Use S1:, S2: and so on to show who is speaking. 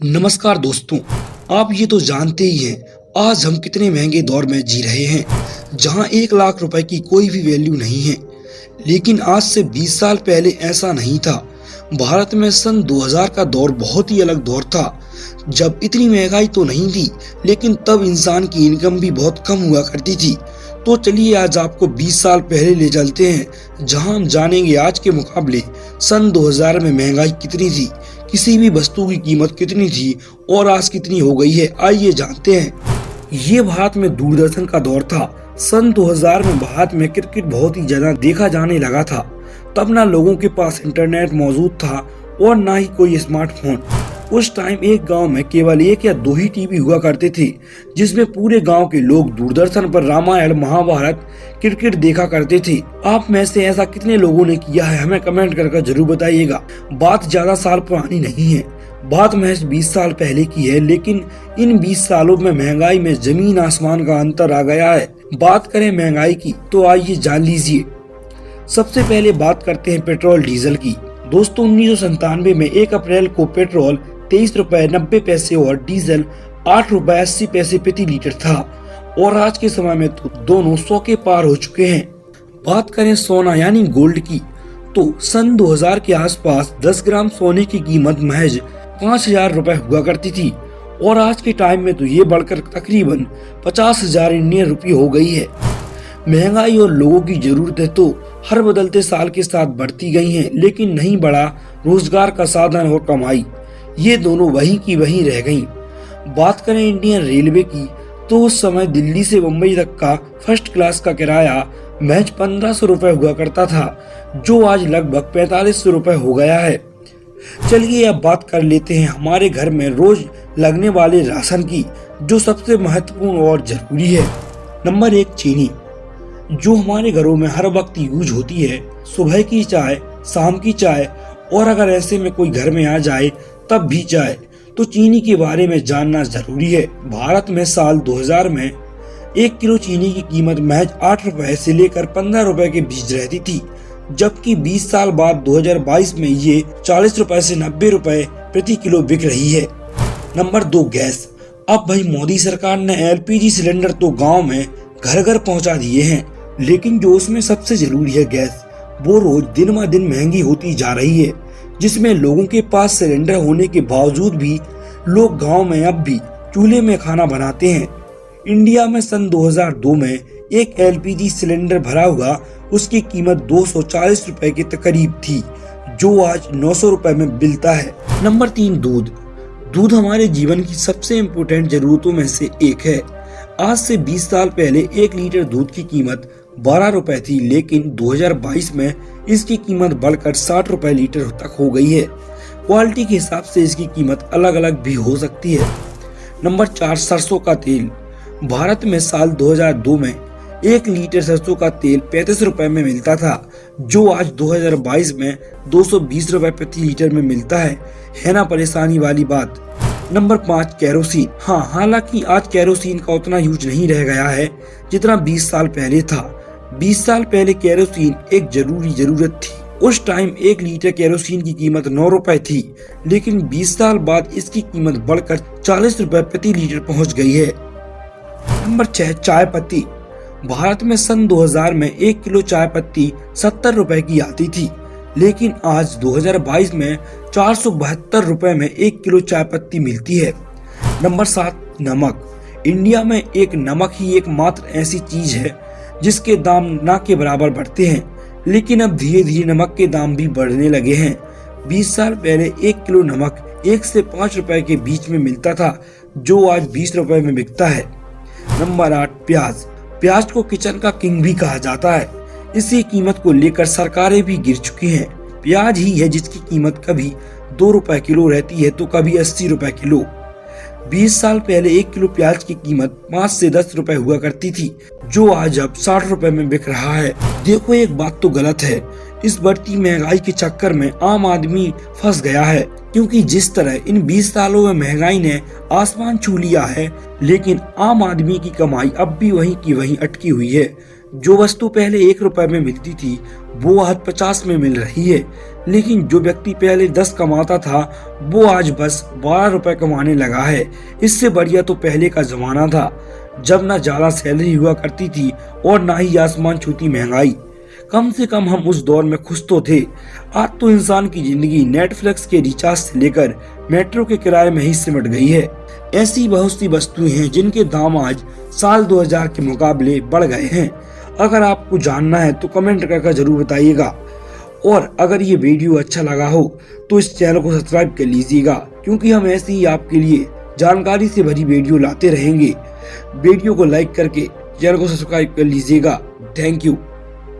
S1: नमस्कार दोस्तों, आप ये तो जानते ही हैं आज हम कितने महंगे दौर में जी रहे हैं जहां 1 लाख रुपए की कोई भी वैल्यू नहीं है। लेकिन आज से 20 साल पहले ऐसा नहीं था। भारत में सन 2000 का दौर बहुत ही अलग दौर था, जब इतनी महंगाई तो नहीं थी, लेकिन तब इंसान की इनकम भी बहुत कम हुआ करती थी। तो चलिए आज आपको 20 साल पहले ले चलते हैं, जहां हम जानेंगे आज के मुकाबले सन 2000 में महंगाई कितनी थी, किसी भी वस्तु की कीमत कितनी थी और आज कितनी हो गई है। आइए जानते हैं। ये भारत में दूरदर्शन का दौर था। सन 2000 में भारत में क्रिकेट बहुत ही ज्यादा देखा जाने लगा था। तब ना लोगों के पास इंटरनेट मौजूद था और ना ही कोई स्मार्टफोन। उस टाइम एक गांव में केवल 1 या 2 ही टीवी हुआ करते थे, जिसमें पूरे गांव के लोग दूरदर्शन पर रामायण, महाभारत, क्रिकेट देखा करते थे। आप में से ऐसा कितने लोगों ने किया है, हमें कमेंट करके जरूर बताइएगा। बात ज्यादा साल पुरानी नहीं है, बात महज 20 साल पहले की है, लेकिन इन 20 सालों में महंगाई में जमीन आसमान का अंतर आ गया है। बात करें महंगाई की तो आइए जान लीजिए। सबसे पहले बात करते हैं पेट्रोल डीजल की। दोस्तों 1997 में 1 अप्रैल को पेट्रोल 23 रुपए 90 पैसे और डीजल 8 रुपए 80 पैसे प्रति लीटर था, और आज के समय में तो दोनों 100 के पार हो चुके हैं। बात करें सोना यानी गोल्ड की, तो सन 2000 के आसपास 10 ग्राम सोने की कीमत महज 5000 रुपए हुआ करती थी, और आज के टाइम में तो ये बढ़कर तकरीबन 50,000 इंडियन रुपये हो गई है। महंगाई और लोगों की जरूरतें तो हर बदलते साल के साथ बढ़ती गई हैं, लेकिन नहीं बढ़ा रोजगार का साधन और कमाई, ये दोनों वहीं की वहीं रह गईं। बात करें इंडियन रेलवे की, तो उस समय दिल्ली से मुंबई तक का फर्स्ट क्लास का किराया महज 1500 रुपए हुआ करता था, जो आज लगभग 4500 रुपए हो गया है। चलिए अब बात कर लेते हैं हमारे घर में रोज लगने वाले राशन की, जो सबसे महत्वपूर्ण और जरूरी है। नंबर 1 चीनी, जो हमारे घरों में हर वक्त यूज होती है। सुबह की चाय, शाम की चाय, और अगर ऐसे में कोई घर में आ जाए तब भी चाय। तो चीनी के बारे में जानना जरूरी है। भारत में साल 2000 में 1 किलो चीनी की कीमत महज 8 रुपए से लेकर 15 रुपए के बीच रहती थी, जबकि 20 साल बाद 2022 में ये 40 रुपए से 90 रुपए प्रति किलो बिक रही है। Number 2 gas. अब भाई मोदी सरकार ने LPG सिलेंडर तो गाँव में घर घर पहुँचा दिए हैं, लेकिन जो उसमें सबसे जरूरी है गैस, वो रोज दिन ब दिन महंगी होती जा रही है, जिसमें लोगों के पास सिलेंडर होने के बावजूद भी लोग गांव में अब भी चूल्हे में खाना बनाते हैं। इंडिया में सन 2002 में एक LPG सिलेंडर भरा हुआ उसकी कीमत 240 रुपए के करीब थी, जो आज 900 रुपए में मिलता है। नंबर 3 दूध। दूध हमारे जीवन की सबसे इम्पोर्टेंट जरूरतों में से एक है। आज से 20 साल पहले 1 लीटर दूध की कीमत 12 रुपए थी, लेकिन 2022 में इसकी कीमत बढ़कर 60 रुपए लीटर तक हो गई है। क्वालिटी के हिसाब से इसकी कीमत अलग अलग भी हो सकती है। नंबर 4 सरसों का तेल। भारत में साल 2002 में 1 लीटर सरसों का तेल 35 रुपए में मिलता था, जो आज 2022 में 220 रुपए प्रति लीटर में मिलता है ना परेशानी वाली बात। Number 5 kerosene. हाँ, हालांकि आज केरोसिन का उतना यूज नहीं रह गया है जितना 20 साल पहले था। 20 साल पहले केरोसिन एक जरूरत थी। उस टाइम 1 लीटर केरोसिन की कीमत 9 रुपए थी, लेकिन 20 साल बाद इसकी कीमत बढ़कर 40 रुपए प्रति लीटर पहुंच गई है। नंबर 6 चाय पत्ती। भारत में सन 2000 में 1 किलो चाय पत्ती 70 रुपए की आती थी, लेकिन आज 2022 में 472 रुपए में 1 किलो चाय पत्ती मिलती है। नंबर 7 नमक। इंडिया में एक नमक ही एकमात्र ऐसी चीज है जिसके दाम ना के बराबर बढ़ते हैं, लेकिन अब धीरे धीरे नमक के दाम भी बढ़ने लगे हैं। 20 साल पहले 1 किलो नमक 1 से 5 रुपए के बीच में मिलता था, जो आज 20 रुपए में बिकता है। नंबर 8 प्याज। प्याज को किचन का किंग भी कहा जाता है। इसी कीमत को लेकर सरकारें भी गिर चुकी हैं। प्याज ही है जिसकी कीमत कभी 2 रुपए किलो रहती है तो कभी 80 रुपए किलो। 20 साल पहले 1 किलो प्याज की कीमत 5 से 10 रुपए हुआ करती थी, जो आज अब 60 रुपए में बिक रहा है। देखो एक बात तो गलत है, इस बढ़ती महंगाई के चक्कर में आम आदमी फंस गया है, क्योंकि जिस तरह इन 20 सालों में महंगाई ने आसमान छू लिया है, लेकिन आम आदमी की कमाई अब भी वहीं की वहीं अटकी हुई है, जो वस्तु पहले 1 रुपए में मिलती थी वो आज 50 में मिल रही है, लेकिन जो व्यक्ति पहले 10 कमाता था वो आज बस 12 रुपए कमाने लगा है। इससे बढ़िया तो पहले का जमाना था, जब ना ज्यादा सैलरी हुआ करती थी और ना ही आसमान छूती महंगाई। कम से कम हम उस दौर में खुश तो थे। आज तो इंसान की जिंदगी नेटफ्लिक्स के रिचार्ज से लेकर मेट्रो के किराए में ही सिमट गई है। ऐसी बहुत सी वस्तुएं हैं जिनके दाम आज साल 2000 के मुकाबले बढ़ गए हैं। अगर आपको जानना है तो कमेंट करके जरूर बताइएगा, और अगर ये वीडियो अच्छा लगा हो तो इस चैनल को सब्सक्राइब कर लीजिएगा, क्योंकि हम ऐसे ही आपके लिए जानकारी से भरी वीडियो लाते रहेंगे। वीडियो को लाइक करके चैनल को सब्सक्राइब कर लीजिएगा। Thank you.